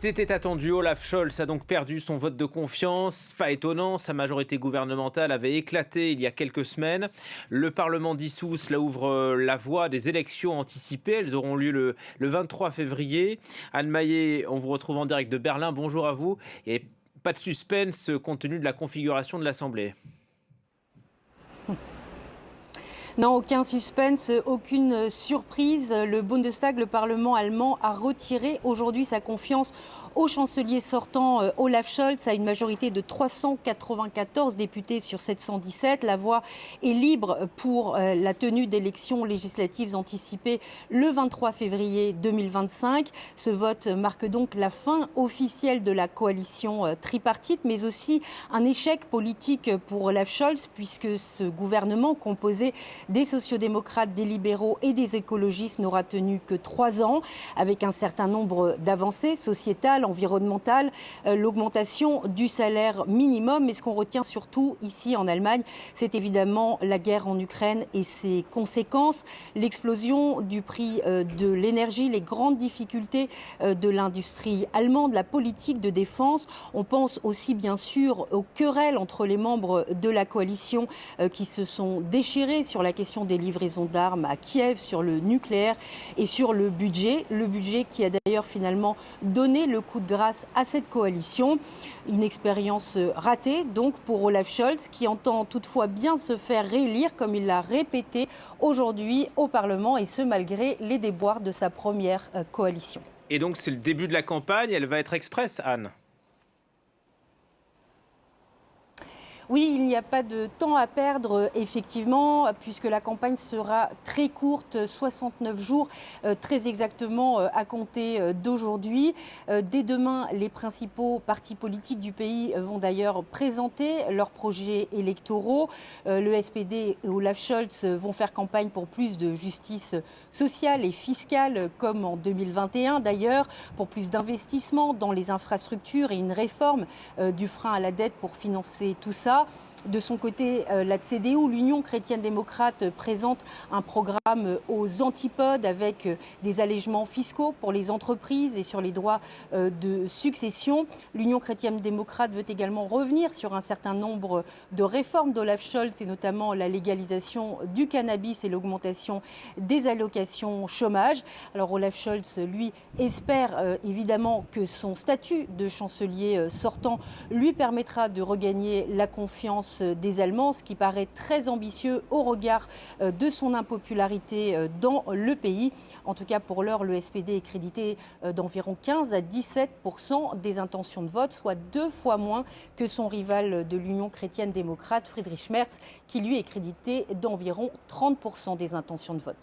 C'était attendu, Olaf Scholz a donc perdu son vote de confiance. Pas étonnant, sa majorité gouvernementale avait éclaté il y a quelques semaines. Le Parlement dissous, cela ouvre la voie des élections anticipées. Elles auront lieu le 23 février. Anne Maillet, on vous retrouve en direct de Berlin. Bonjour à vous. Et pas de suspense compte tenu de la configuration de l'Assemblée. Non, aucun suspense, aucune surprise. Le Bundestag, le Parlement allemand, a retiré aujourd'hui sa confiance au chancelier sortant Olaf Scholz à une majorité de 394 députés sur 717. La voie est libre pour la tenue d'élections législatives anticipées le 23 février 2025. Ce vote marque donc la fin officielle de la coalition tripartite, mais aussi un échec politique pour Olaf Scholz, puisque ce gouvernement composé des sociodémocrates, des libéraux et des écologistes n'aura tenu que 3 ans, avec un certain nombre d'avancées sociétales, environnementales, l'augmentation du salaire minimum. Mais ce qu'on retient surtout ici en Allemagne, c'est évidemment la guerre en Ukraine et ses conséquences, l'explosion du prix de l'énergie, les grandes difficultés de l'industrie allemande, la politique de défense. On pense aussi bien sûr aux querelles entre les membres de la coalition qui se sont déchirés sur la question des livraisons d'armes à Kiev, sur le nucléaire et sur le budget qui a d'ailleurs finalement donné le coup de grâce à cette coalition. Une expérience ratée donc pour Olaf Scholz, qui entend toutefois bien se faire réélire comme il l'a répété aujourd'hui au Parlement, et ce malgré les déboires de sa première coalition. Et donc c'est le début de la campagne, elle va être express, Anne? Oui, il n'y a pas de temps à perdre, effectivement, puisque la campagne sera très courte, 69 jours, très exactement à compter d'aujourd'hui. Dès demain, les principaux partis politiques du pays vont d'ailleurs présenter leurs projets électoraux. Le SPD et Olaf Scholz vont faire campagne pour plus de justice sociale et fiscale, comme en 2021 d'ailleurs, pour plus d'investissements dans les infrastructures et une réforme du frein à la dette pour financer tout ça. De son côté, la CDU, l'Union chrétienne-démocrate, présente un programme aux antipodes avec des allègements fiscaux pour les entreprises et sur les droits de succession. L'Union chrétienne-démocrate veut également revenir sur un certain nombre de réformes d'Olaf Scholz, et notamment la légalisation du cannabis et l'augmentation des allocations chômage. Alors Olaf Scholz, lui, espère évidemment que son statut de chancelier sortant lui permettra de regagner la confiance des Allemands, ce qui paraît très ambitieux au regard de son impopularité dans le pays. En tout cas, pour l'heure, le SPD est crédité d'environ 15 à 17% des intentions de vote, soit 2 fois moins que son rival de l'Union chrétienne-démocrate, Friedrich Merz, qui lui est crédité d'environ 30% des intentions de vote.